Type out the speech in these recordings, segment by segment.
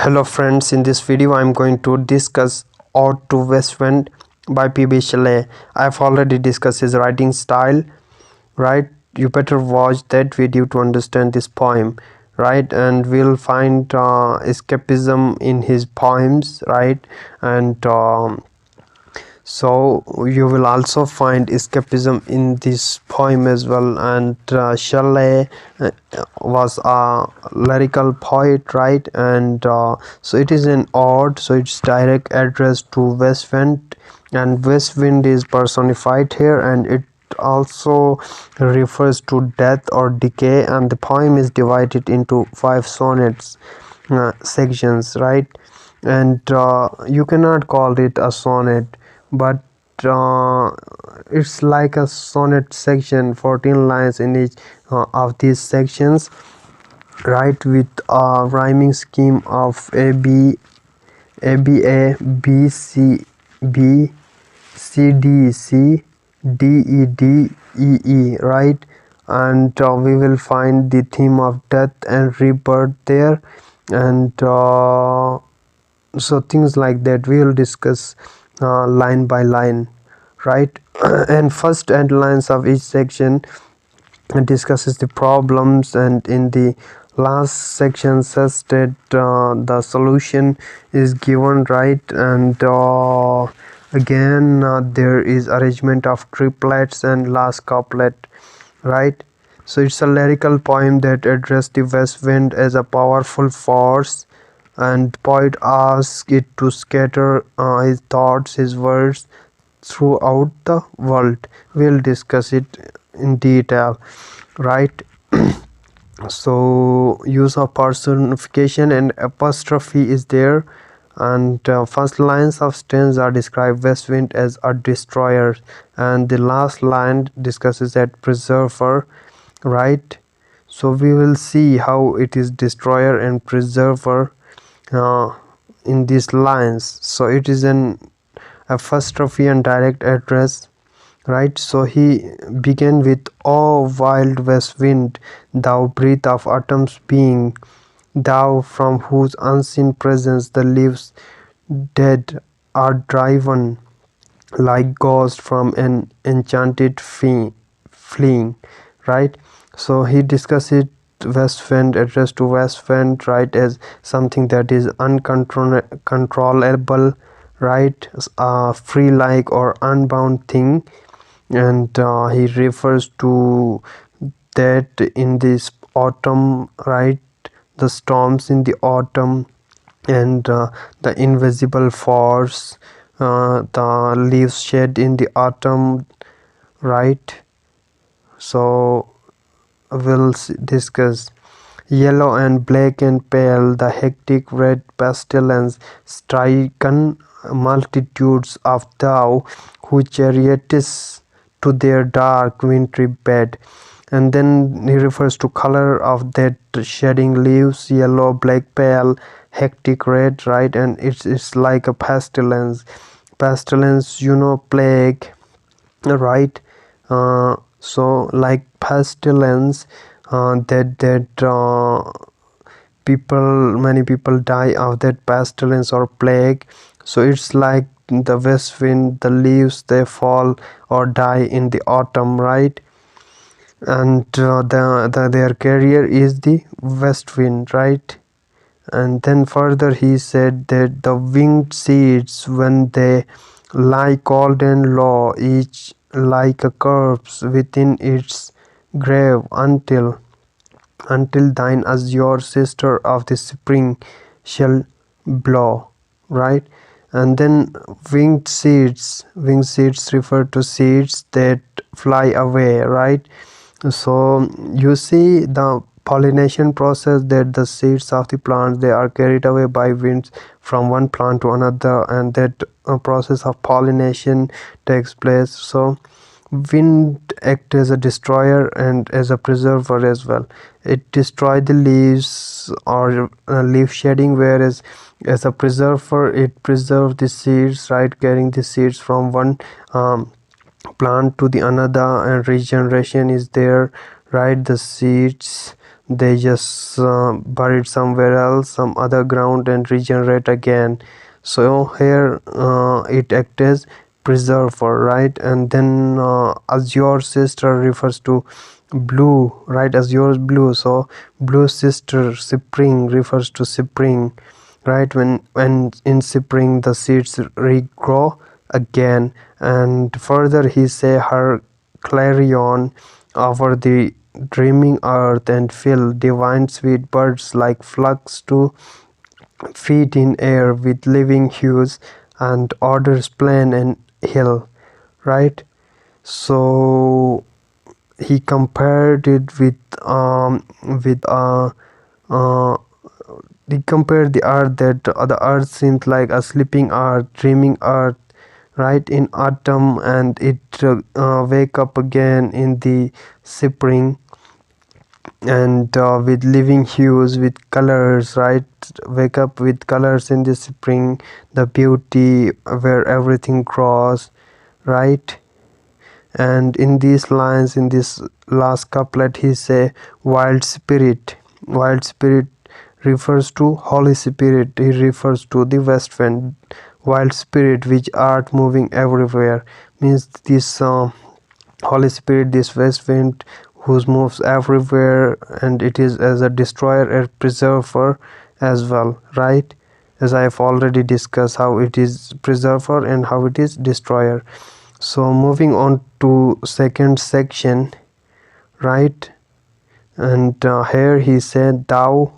Hello friends, in this video I am going to discuss Ode to West Wind by Shelley. I have already discussed his writing style, right? You better watch that video to understand this poem, right? And we'll find escapism in his poems, right? And so you will also find escapism in this poem as well. And Shelley was a lyrical poet, right? And so it is an ode, so it's direct address to West Wind, and West Wind is personified here, and it also refers to death or decay. And the poem is divided into 5 sonnets sections, right? And you cannot call it a sonnet, but it's like a sonnet section, 14 lines in each of these sections, right? With a rhyming scheme of A B A B C B C D C D E D E E, right? And we will find the theme of death and rebirth there, and so things like that we will discuss line by line, right? And first 8 lines of each section discusses the problems, and in the last section says that the solution is given, right? And again there is arrangement of triplets and last couplet, right? So it's a lyrical poem that addressed the West Wind as a powerful force, and poet asks it to scatter his thoughts, his words throughout the world. We'll discuss it in detail, right? So use of personification and apostrophe is there, and first lines of stanza describe West Wind as a destroyer, and the last line discusses that preserver, right? So we will see how it is destroyer and preserver in these lines. So it is an apostrophe and direct address, right? So he began with, "O wild west wind, thou breath of autumn's being, thou from whose unseen presence the leaves dead are driven like ghosts from an enchanted fleeing," right? So he discusses West Wind, addressed to West Wind, right, as something that is uncontrollable, right? Free like or unbound thing, and he refers to that in this autumn, right? The storms in the autumn, and the invisible force, the leaves shed in the autumn, right? So we'll discuss yellow and black and pale, the hectic red pestilence stricken multitudes of thou who charioteers to their dark wintry bed. And then he refers to color of that shedding leaves, yellow, black, pale, hectic, red, right? And it's like a pestilence, plague, right? So like pestilence, many people die of that pestilence or plague. So it's like the west wind, the leaves they fall or die in the autumn, right? And their carrier is the west wind, right? And then further he said that the winged seeds, when they lie cold and low, each like a corpse within its grave, until thine azure sister of the spring shall blow, right? And then winged seeds refer to seeds that fly away, right? So you see the pollination process, that the seeds of the plants, they are carried away by winds from one plant to another, and that process of pollination takes place. So wind acts as a destroyer and as a preserver as well. It destroys the leaves or leaf shedding, whereas as a preserver it preserves the seeds, right? Carrying the seeds from one plant to the another, and regeneration is there, right? The seeds, they just buried somewhere else, some other ground, and regenerate again. So here it acts as preserver, right? And then azure sister refers to blue, right? Azure is blue, so blue sister spring refers to spring, right? When in spring the seeds regrow again. And further he say her clarion over the dreaming earth and fill divine sweet birds like flux to feet in air with living hues and orders plain and hill, right? So he compared it with uh he compared the earth, that the earth seems like a sleeping earth, dreaming earth, right, in autumn, and it wake up again in the spring, and with living hues, with colors, right, wake up with colors in the spring, the beauty where everything grows, right? And in these lines, in this last couplet, he say wild spirit. Wild spirit refers to holy spirit. He refers to the west wind. Wild spirit, which art moving everywhere, means this holy spirit, this west wind, who moves everywhere, and it is as a destroyer and preserver as well, right? As I have already discussed how it is preserver and how it is destroyer. So moving on to second section, right? And here he said, thou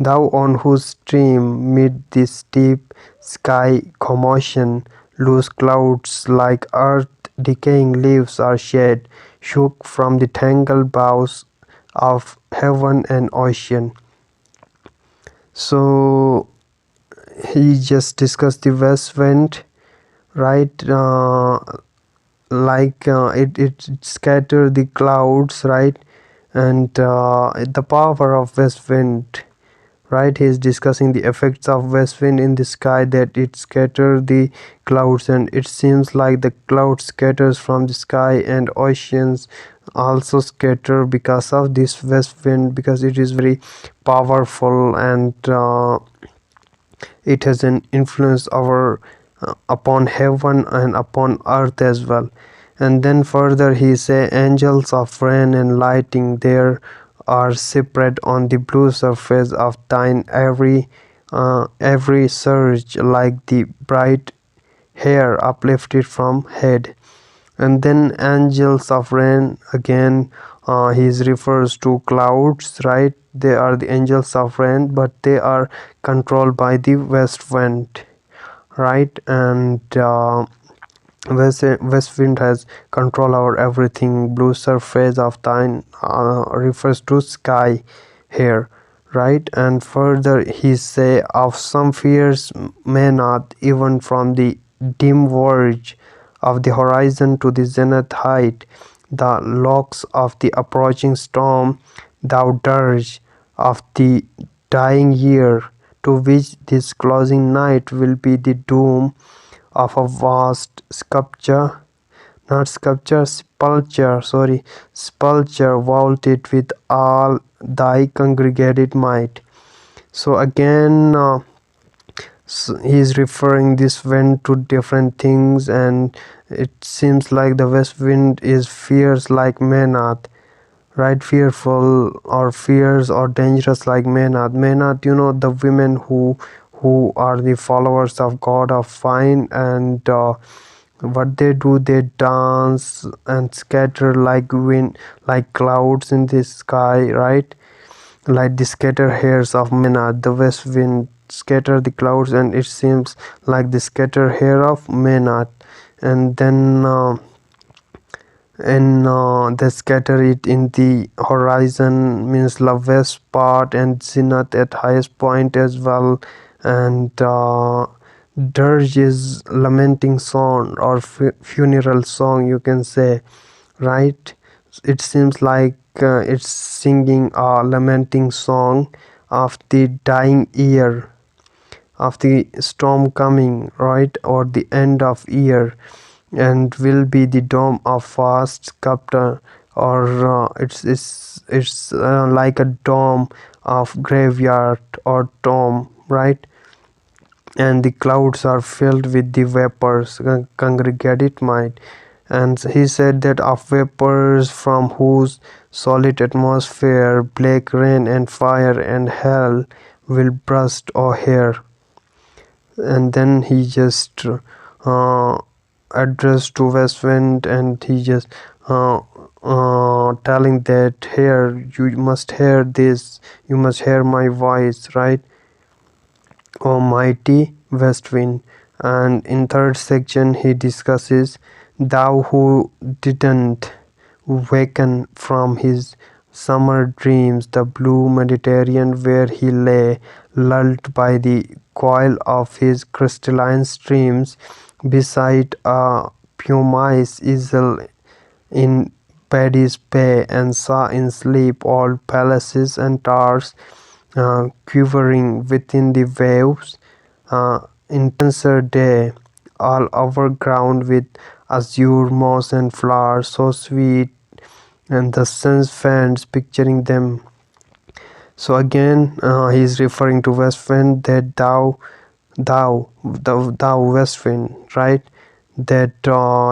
on whose stream mid this deep sky commotion, loose clouds like earth decaying leaves are shed, shook from the tangled boughs of heaven and ocean. So he just discussed the west wind, right? It scatter the clouds, right? And the power of west wind, right? He is discussing the effects of west wind in the sky, that it scatter the clouds, and it seems like the cloud scatters from the sky, and oceans also scatter because of this west wind, because it is very powerful, and it has an influence over upon heaven and upon earth as well. And then further he say, angels of rain and lighting there are spread on the blue surface of thine every surge, like the bright hair uplifted from head. And then angels of rain, again he refers to clouds, right? They are the angels of rain, but they are controlled by the west wind, right? And west wind has control over everything. Blue surface of thine refers to sky here, right? And further he say, of some fears may not, even from the dim verge of the horizon to the zenith height, the locks of the approaching storm, thou dirge of the dying year, to which this closing night will be the doom of a vast sculpture, not sculpture, sepulchre vaulted with all thy congregated might. So again he is referring this wind to different things, and it seems like the west wind is fierce like Manath, right? Fearful or fierce or dangerous like Manath. Manath, the women who are the followers of god of fire, and what they do, they dance and scatter like wind, like clouds in the sky, right? Like the scatter hairs of Manath, the west wind scatter the clouds, and it seems like the scatter hair of Manath. And then they scatter it in the horizon, means the west part, and zenith at highest point as well. And dirge is lamenting song or funeral song, you can say, right? It seems like it's singing a lamenting song of the dying year, of the storm coming, right, or the end of year, and will be the dome of vast sculptor or it's like a dome of graveyard or tomb, right? And the clouds are filled with the vapors congregated might. And he said that of vapors from whose solid atmosphere black rain and fire and hell will burst o'er. And then he just addressed to West Wind, and he just telling that here you must hear this, you must hear my voice, right? O mighty west wind. And in third section he discusses, thou who didn't waken from his summer dreams, the blue Mediterranean where he lay lulled by the coil of his crystalline streams, beside a pumice easel in Paddy's Bay, and saw in sleep all palaces and towers quivering within the waves, intenser day, all overgrown with azure moss and flowers so sweet, and the sun's fans picturing them. So again, he is referring to west wind, that thou west wind, right? That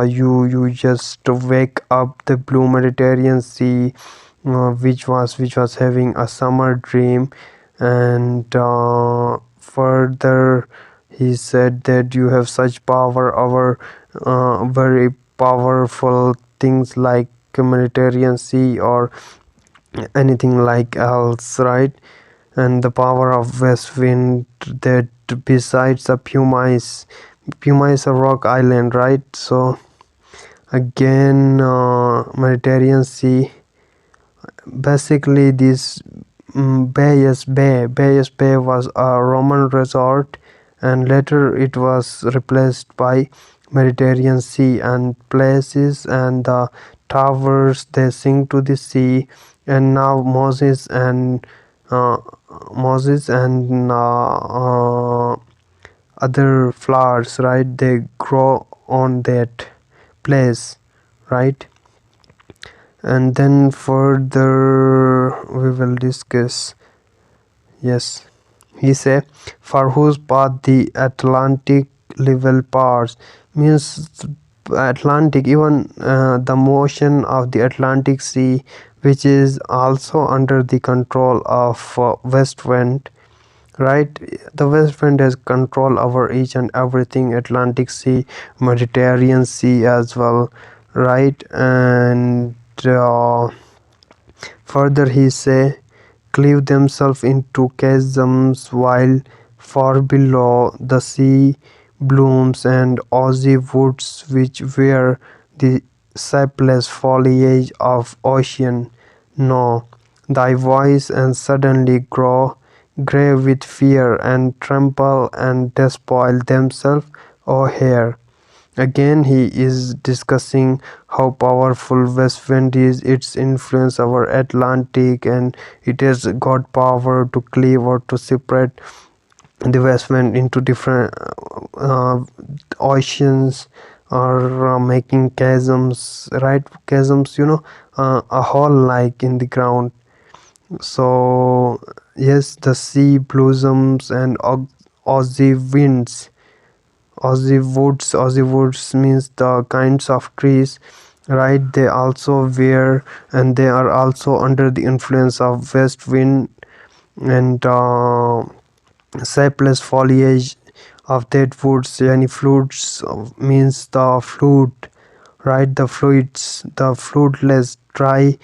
you just wake up the blue Mediterranean Sea, which was having a summer dream. And further he said that you have such power over very powerful things like Mediterranean Sea or anything like else, right? And the power of west wind, that besides the Puma is a rock island, right? So again, Mediterranean Sea, basically this Bayes Bay was a Roman resort, and later it was replaced by Mediterranean Sea, and places and the towers they sing to the sea. And now uh, Moses and other flowers, right, they grow on that place, right? And then further we will discuss. Yes, he say, for whose path the Atlantic level parts, means Atlantic, even the motion of the Atlantic Sea, which is also under the control of west wind, right? The west wind has control over each and everything, Atlantic Sea, Mediterranean Sea as well, right? And further he say, cleave themselves into chasms, while far below the sea blooms and ozzy woods which wear the sapless foliage of ocean know thy voice, and suddenly grow grey with fear, and tremble and despoil themselves o'er. Again, he is discussing how powerful west wind is, its influence over Atlantic, and it has got power to cleave or to separate the west wind into different oceans, or making chasms, right? Chasms, a hole like in the ground. So yes, the sea blossoms and ozzy winds. Ozzy woods means the kinds of trees, right? They also wear, and they are also under the influence of west wind, and sapless foliage of that woods. Any flutes means the flute, right? The fluids, the fruitless, dry.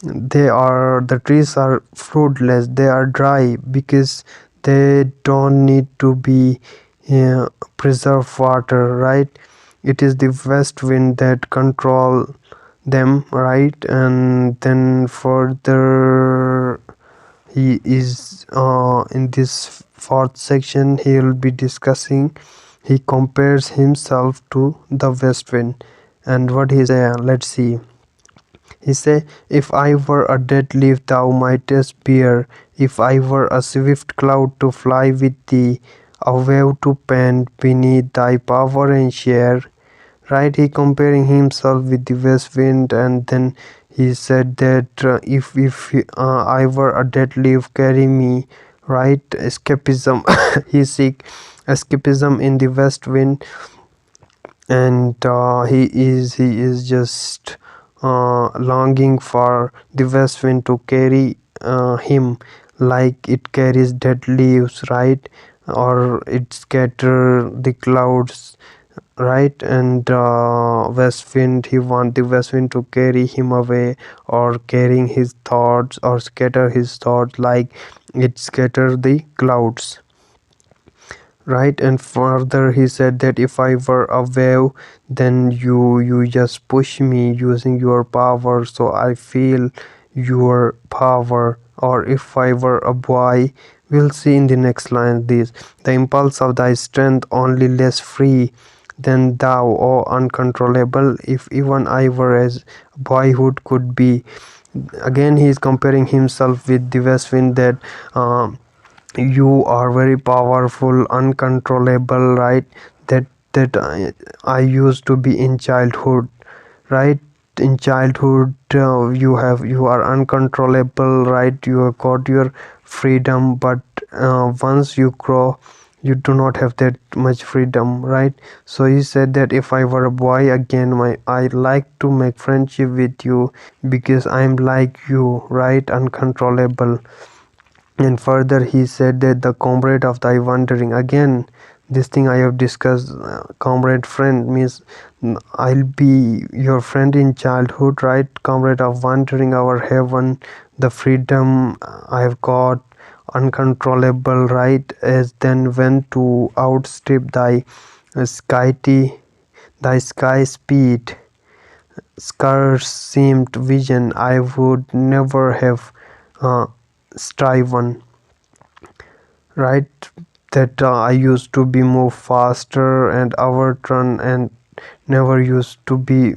The trees are fruitless. They are dry because they don't need to be preserve water, right? It is the west wind that control them, right? And then further he is in this fourth section he will be discussing, he compares himself to the west wind. And what he say, let's see. He say, if I were a dead leaf thou mightest bear, if I were a swift cloud to fly with thee, a wave to pant beneath thy power and share. Right, he comparing himself with the west wind, and then he said that if I were a dead leaf, carry me, right? Escapism. He seek escapism in the west wind, and he is just longing for the west wind to carry him like it carries dead leaves, right? Or it scatter the clouds, right? And west wind, he want the west wind to carry him away, or carrying his thoughts, or scatter his thoughts like it scatter the clouds, right? And further he said that if I were a wave, then you just push me using your power, so I feel your power. Or if I were a boy, we'll see in the next line this: the impulse of thy strength only less free than thou, O uncontrollable, if even I were as boyhood could be. Again he is comparing himself with the west wind, that you are very powerful, uncontrollable, right? That I used to be in childhood, right? In childhood, you are uncontrollable, right? You have got your freedom, but once you grow, you do not have that much freedom, right? So he said that if I were a boy again, my I like to make friendship with you, because I'm like you, right? Uncontrollable. And further he said that the comrade of thy wandering, again this thing I have discussed, comrade, friend means, I'll be your friend in childhood, right? Comrade of wandering our heaven, the freedom I have got, uncontrollable, right? As then went to outstrip thy skyty, thy sky speed, scarce seemed vision, I would never have uh, striven, right? That I used to be move faster and overturn, and never used to be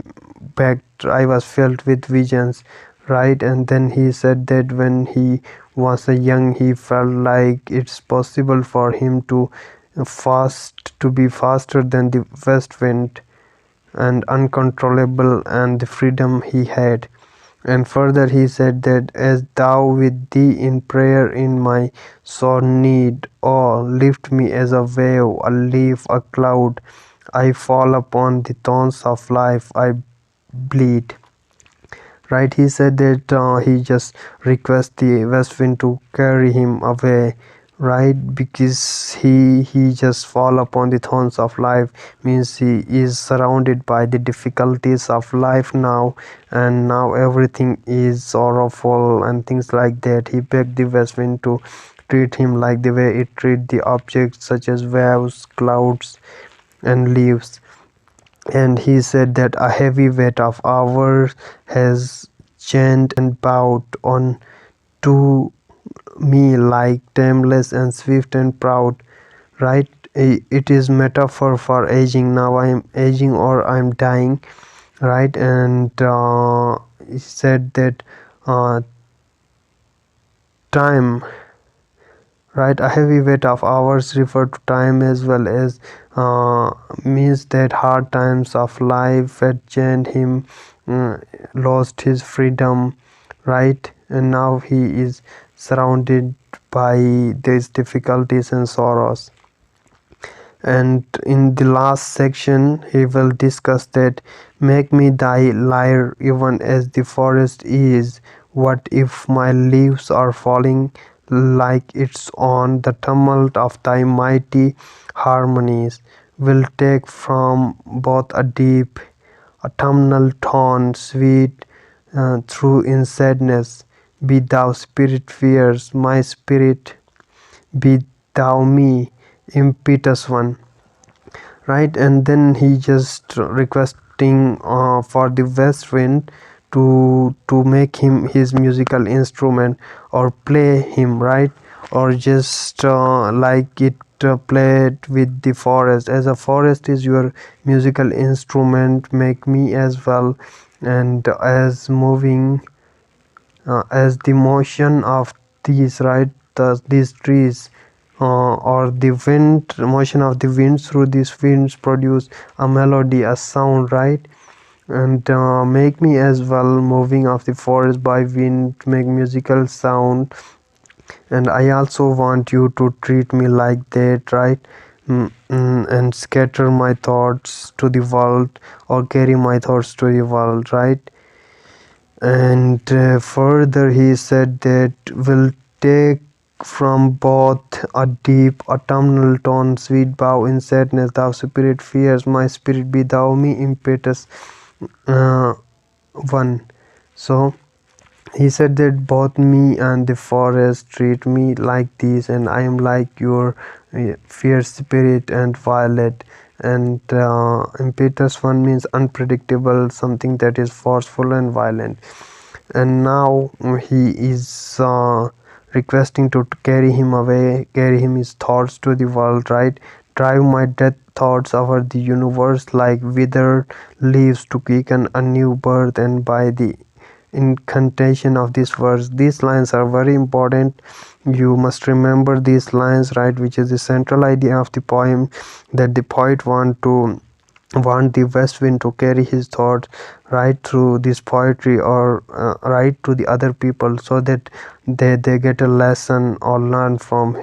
backed. I was filled with visions, right? And then he said that when he was a young, he felt like it's possible for him to be faster than the west wind, and uncontrollable, and the freedom he had. And further he said that as thou with thee in prayer in my sore need, oh lift me as a wave, a leaf, a cloud, I fall upon the thorns of life, I bleed, right? He said that he just requests the west wind to carry him away, right? Because he just fall upon the thorns of life, means he is surrounded by the difficulties of life now, and now everything is sorrowful and things like that. He begged the west wind to treat him like the way it treat the objects such as waves, clouds, and leaves. And he said that a heavy weight of hours has chained and bowed on to me like tameless and swift and proud, right? It is metaphor for aging. Now I am aging, or I am dying, right? And he said that uh, time, right? A heavy weight of hours refer to time, as well as uh, means that hard times of life had chained him, lost his freedom, right? And now he is surrounded by these difficulties and sorrows. And in the last section he will discuss that make me thy lyre even as the forest is. What if my leaves are falling like its on the tumult of thy mighty harmonies will take from both a deep autumnal tone sweet through in sadness. Be thou spirit fierce, my spirit, be thou me, impetuous one, right? And then he just requesting for the west wind to make him his musical instrument, or play him, right? Or just like it played with the forest, as a forest is your musical instrument, make me as well. And as moving as the motion of these, right? These trees, or the wind, motion of the winds through these winds produce a melody, a sound, right? and make me as well moving of the forest by wind, make musical sound. And I also want you to treat me like that, right? And scatter my thoughts to the world, or carry my thoughts to the world, right? And further he said that will take from both a deep autumnal tone, sweet bow in sadness, thou spirit fears my spirit, be thou me impetus uh, one. So he said that both me and the forest treat me like this, and I am like your fierce spirit and violet. And impetus one means unpredictable, something that is forceful and violent. And now he is requesting to carry him away, carry him his thoughts to the world, right? Drive my death thoughts over the universe like withered leaves to quicken a new birth. And by the incantation of this verse, these lines are very important. You must remember these lines, right, which is the central idea of the poem, that the poet want the west wind to carry his thoughts right through this poetry, or right to the other people, so that they get a lesson or learn from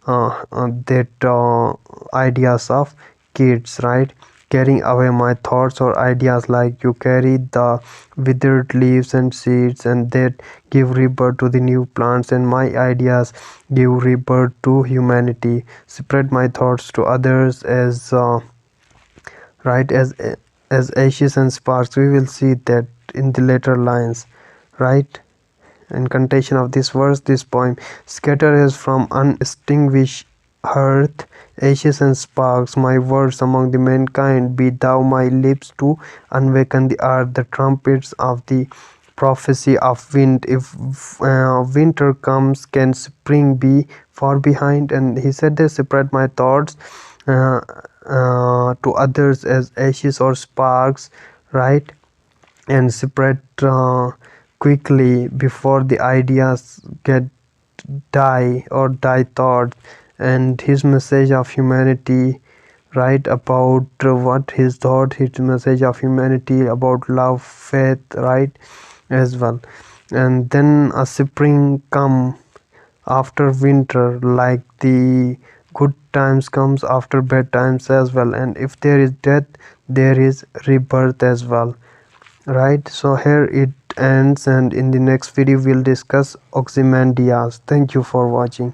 that ideas of kids, right? Carrying away my thoughts or ideas like you carry the withered leaves and seeds, and that give rebirth to the new plants, and my ideas give rebirth to humanity. Spread my thoughts to others as right, as ashes and sparks. We will see that in the later lines, right? Incantation of this verse, this poem: scatter as from unextinguished hearth, ashes and sparks, my words among the mankind, be thou my lips to awaken the earth, the trumpets of the prophecy of wind. If winter comes, can spring be far behind? And he said, they spread my thoughts uh, to others as ashes or sparks, right? And spread quickly before the ideas get die thought. And his message of humanity, right, about what his thought, his message of humanity about love, faith, right, as well. And then a spring come after winter, like the good times comes after bad times as well. And if there is death, there is rebirth as well, right? So here it ends, and in the next video we'll discuss Ozymandias. Thank you for watching.